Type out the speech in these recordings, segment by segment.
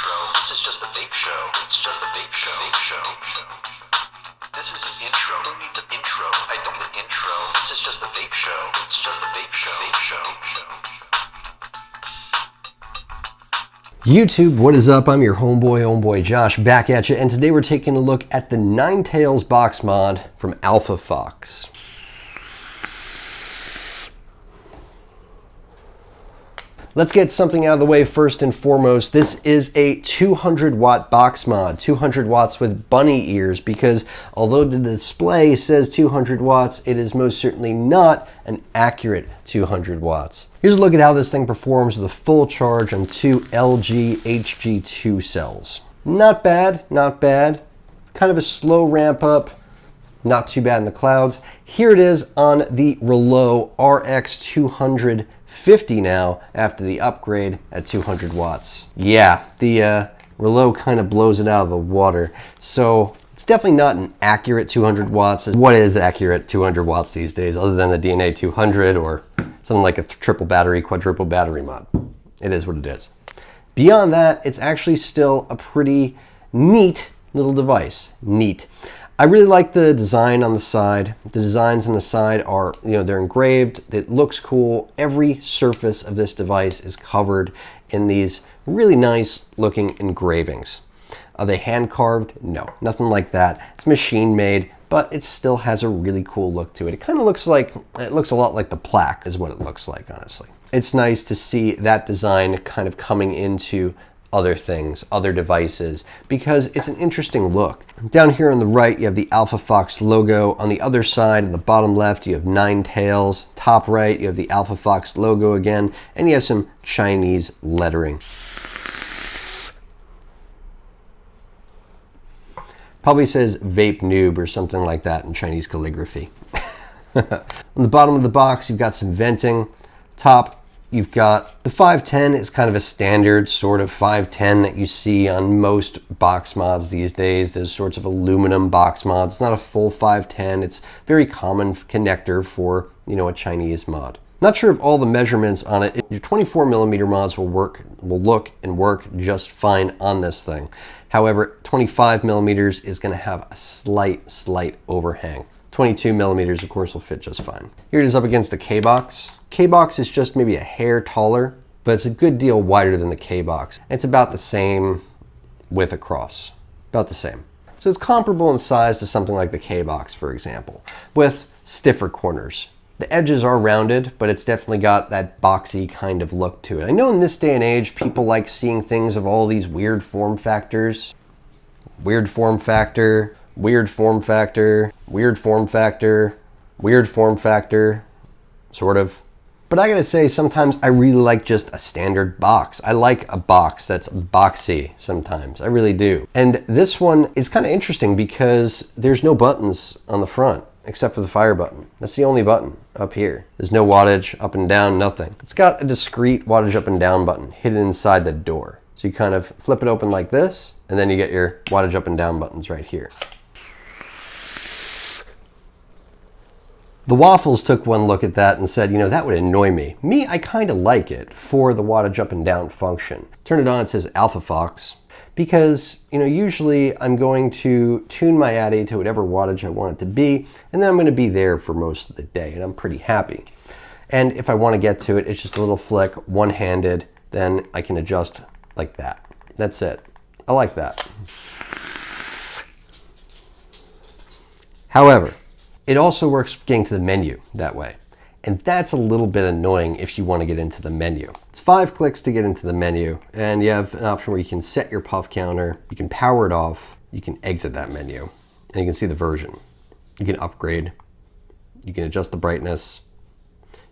intro. This is just a vape show. It's just a vape show. Vape show. This is an intro. Don't need the intro. I don't need intro. This is just a vape show. It's just a vape show. Vape show. YouTube, what is up? I'm your homeboy Josh, back at you, and today we're taking a look at the Nine Tails box mod from AlphaFox. Let's get something out of the way first and foremost. This is a 200 watt box mod, 200 watts with bunny ears, because although the display says 200 watts, it is most certainly not an accurate 200 watts. Here's a look at how this thing performs with a full charge on two LG HG2 cells. Not bad, not bad. Kind of a slow ramp up, not too bad in the clouds. Here it is on the Relo RX 250 now after the upgrade at 200 watts. Yeah, the Relo kind of blows it out of the water. So it's definitely not an accurate 200 watts. What is accurate 200 watts these days other than the DNA 200 or something like a triple battery, quadruple battery mod? It is what it is. Beyond that, it's actually still a pretty neat little device. Neat. I really like the design on the side. The designs on the side are, they're engraved. It looks cool. Every surface of this device is covered in these really nice looking engravings. Are they hand carved? No, nothing like that. It's machine made, but it still has a really cool look to it. It kind of looks like, it looks a lot like the plaque is what it looks like, honestly. It's nice to see that design kind of coming into other things, other devices, because it's an interesting look. Down here on the right, you have the AlphaFox logo. On the other side, in the bottom left, you have Nine Tails. Top right, you have the AlphaFox logo again, and you have some Chinese lettering. Probably says Vape Noob or something like that in Chinese calligraphy. On the bottom of the box, you've got some venting. Top, you've got the 510 is kind of a standard sort of 510 that you see on most box mods these days. There's sorts of aluminum box mods. It's not a full 510. It's a very common connector for, a Chinese mod. Not sure if all the measurements on it. Your 24 millimeter mods will look and work just fine on this thing. However, 25 millimeters is going to have a slight overhang. 22 millimeters, of course, will fit just fine. Here it is up against the K-Box. K-Box is just maybe a hair taller, but it's a good deal wider than the K-Box. It's about the same width across, about the same. So it's comparable in size to something like the K-Box, for example, with stiffer corners. The edges are rounded, but it's definitely got that boxy kind of look to it. I know in this day and age, people like seeing things of all these weird form factors. Weird form factor, weird form factor, weird form factor, weird form factor, sort of. But I gotta say, sometimes I really like just a standard box. I like a box that's boxy sometimes, I really do. And this one is kind of interesting because there's no buttons on the front except for the fire button. That's the only button up here. There's no wattage up and down, nothing. It's got a discrete wattage up and down button hidden inside the door. So you kind of flip it open like this, and then you get your wattage up and down buttons right here. The Waffles took one look at that and said, that would annoy me. Me, I kind of like it for the wattage up and down function. Turn it on, it says AlphaFox, because, usually I'm going to tune my Addy to whatever wattage I want it to be, and then I'm going to be there for most of the day, and I'm pretty happy. And if I want to get to it, it's just a little flick, one-handed, then I can adjust like that. That's it. I like that. However, it also works getting to the menu that way. And that's a little bit annoying if you want to get into the menu. It's 5 clicks to get into the menu, and you have an option where you can set your puff counter, you can power it off, you can exit that menu, and you can see the version. You can upgrade, you can adjust the brightness,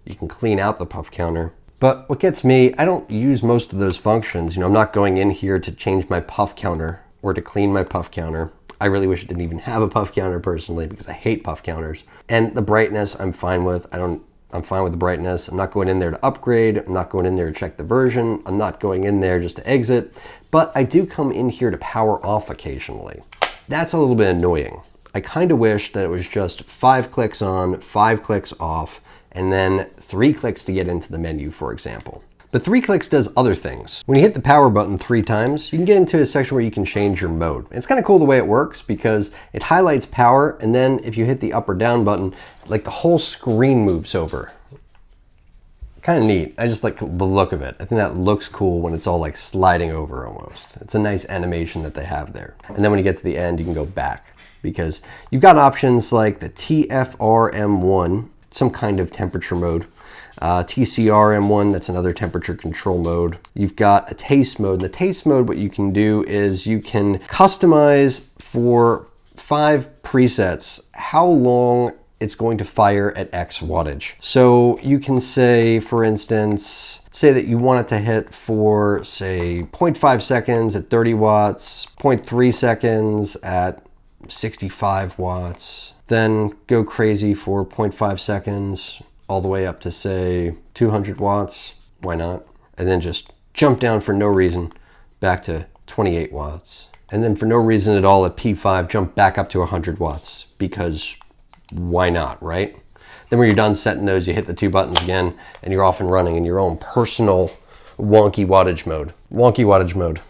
you can clean out the puff counter. But what gets me, I don't use most of those functions. I'm not going in here to change my puff counter or to clean my puff counter. I really wish it didn't even have a puff counter personally, because I hate puff counters. And the brightness I'm fine with. I'm fine with the brightness. I'm not going in there to upgrade. I'm not going in there to check the version. I'm not going in there just to exit. But I do come in here to power off occasionally. That's a little bit annoying. I kind of wish that it was just 5 clicks on, 5 clicks off, and then 3 clicks to get into the menu, for example. But 3 clicks does other things. When you hit the power button 3 times, you can get into a section where you can change your mode. It's kind of cool the way it works because it highlights power, and then if you hit the up or down button, like the whole screen moves over. Kind of neat. I just like the look of it. I think that looks cool when it's all like sliding over almost. It's a nice animation that they have there. And then when you get to the end, you can go back because you've got options like the TFRM1, some kind of temperature mode. TCRM1, that's another temperature control mode. You've got a taste mode. In the taste mode, what you can do is you can customize for 5 presets how long it's going to fire at X wattage. So you can say, for instance, say that you want it to hit for, say, 0.5 seconds at 30 watts, 0.3 seconds at 65 watts, then go crazy for 0.5 seconds all the way up to, say, 200 watts. Why not? And then just jump down for no reason back to 28 watts. And then for no reason at all at P5, jump back up to 100 watts because why not, right? Then when you're done setting those, you hit the 2 buttons again and you're off and running in your own personal wonky wattage mode. Wonky wattage mode.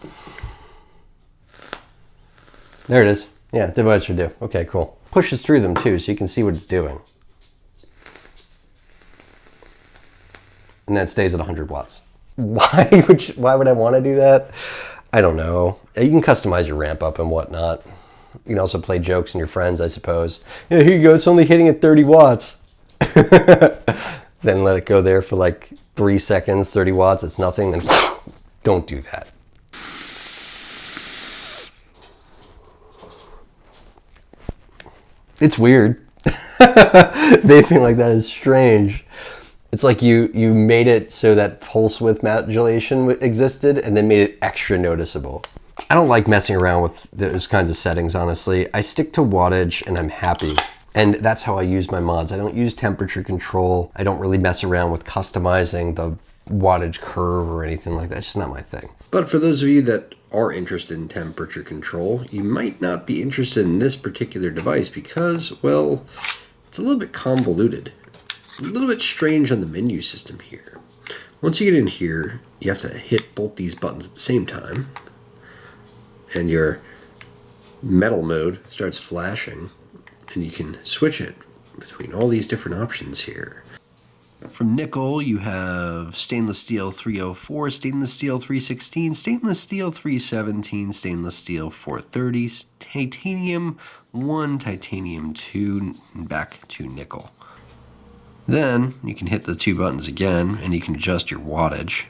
There it is. Yeah, did what it should do. Okay, cool. Pushes through them too, so you can see what it's doing. And then it stays at 100 watts. Why would I want to do that? I don't know. You can customize your ramp up and whatnot. You can also play jokes on your friends, I suppose. Yeah, here you go, it's only hitting at 30 watts. Then let it go there for like 3 seconds, 30 watts, it's nothing, then don't do that. It's weird. Vaping like that is strange. It's like you made it so that pulse width modulation existed and then made it extra noticeable. I don't like messing around with those kinds of settings, honestly. I stick to wattage and I'm happy. And that's how I use my mods. I don't use temperature control. I don't really mess around with customizing the wattage curve or anything like that. It's just not my thing. But for those of you that are interested in temperature control, you might not be interested in this particular device because, well, it's a little bit convoluted. A little bit strange on the menu system here. Once you get in here, you have to hit both these buttons at the same time. And your metal mode starts flashing. And you can switch it between all these different options here. From nickel, you have stainless steel 304, stainless steel 316, stainless steel 317, stainless steel 430, titanium 1, titanium 2, and back to nickel. Then you can hit the 2 buttons again and you can adjust your wattage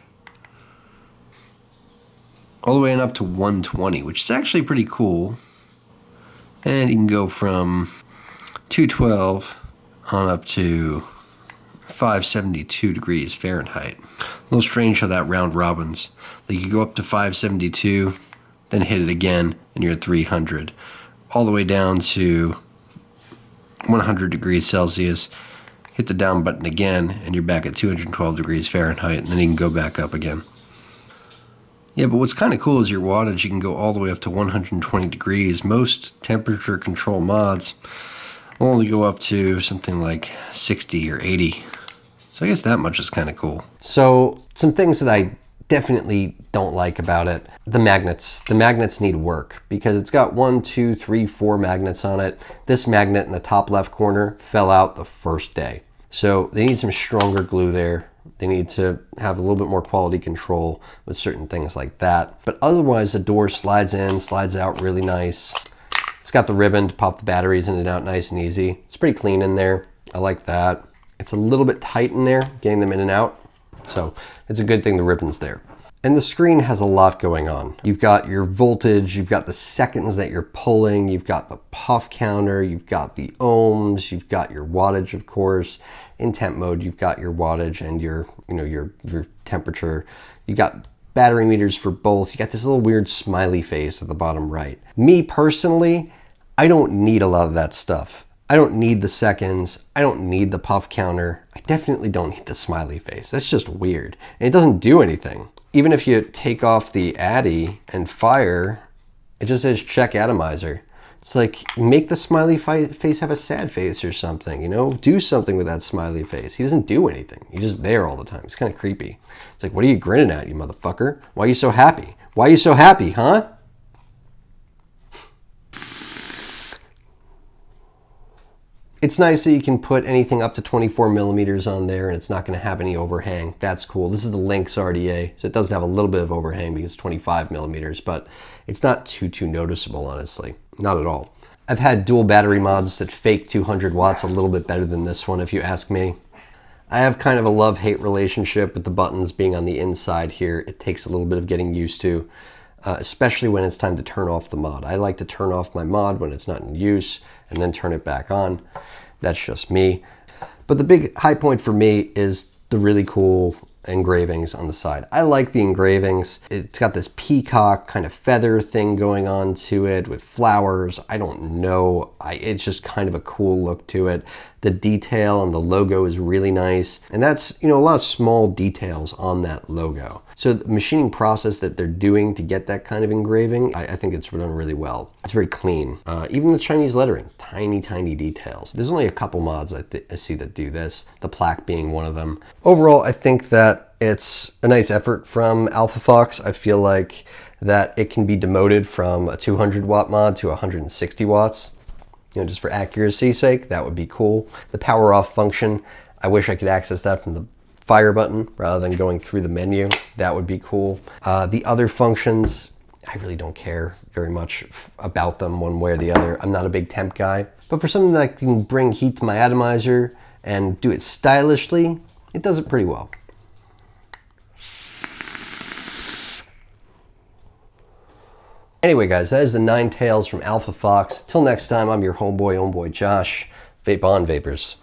all the way on up to 120, which is actually pretty cool. And you can go from 212 on up to 572 degrees Fahrenheit. A little strange how that round robins. Like you go up to 572, then hit it again, and you're at 300. All the way down to 100 degrees Celsius. Hit the down button again, and you're back at 212 degrees Fahrenheit, and then you can go back up again. Yeah, but what's kind of cool is your wattage, you can go all the way up to 120 degrees. Most temperature control mods will only go up to something like 60 or 80. So I guess that much is kind of cool. So some things that I definitely don't like about it. The magnets. The magnets need work because it's got 1, 2, 3, 4 magnets on it. This magnet in the top left corner fell out the first day. So they need some stronger glue there. They need to have a little bit more quality control with certain things like that. But otherwise, the door slides in, slides out really nice. It's got the ribbon to pop the batteries in and out nice and easy. It's pretty clean in there. I like that. It's a little bit tight in there, getting them in and out. So it's a good thing the ribbon's there. And the screen has a lot going on. You've got your voltage, you've got the seconds that you're pulling, you've got the puff counter, you've got the ohms, you've got your wattage, of course. In temp mode, you've got your wattage and your temperature. You got battery meters for both. You got this little weird smiley face at the bottom right. Me personally, I don't need a lot of that stuff. I don't need the seconds. I don't need the puff counter. I definitely don't need the smiley face. That's just weird. And it doesn't do anything. Even if you take off the Addy and fire, it just says check atomizer. It's like, make the smiley face have a sad face or something, you know? Do something with that smiley face. He doesn't do anything. He's just there all the time. It's kind of creepy. It's like, what are you grinning at, you motherfucker? Why are you so happy? Why are you so happy, huh? It's nice that you can put anything up to 24 millimeters on there and it's not going to have any overhang. That's cool. This is the Lynx RDA, so it does have a little bit of overhang because it's 25 millimeters, but it's not too noticeable, honestly. Not at all. I've had dual battery mods that fake 200 watts a little bit better than this one, if you ask me. I have kind of a love-hate relationship with the buttons being on the inside here. It takes a little bit of getting used to, especially when it's time to turn off the mod. I like to turn off my mod when it's not in use and then turn it back on. That's just me. But the big high point for me is the really cool engravings on the side. I like the engravings. It's got this peacock kind of feather thing going on to it with flowers. I don't know. It's just kind of a cool look to it. The detail and the logo is really nice. And that's, you know, a lot of small details on that logo. So the machining process that they're doing to get that kind of engraving, I think it's done really well. It's very clean. Even the Chinese lettering, tiny details. There's only a couple mods I see that do this, the plaque being one of them. Overall, I think that it's a nice effort from AlphaFox. I feel like that it can be demoted from a 200 watt mod to 160 watts. You know, just for accuracy's sake, that would be cool. The power off function, I wish I could access that from the fire button rather than going through the menu. That would be cool. The other functions, I really don't care very much about them one way or the other. I'm not a big temp guy, but for something that can bring heat to my atomizer and do it stylishly, it does it pretty well. Anyway, guys, that is the 9 tails from AlphaFox. Till next time, I'm your homeboy Josh. Vape on, Vapers.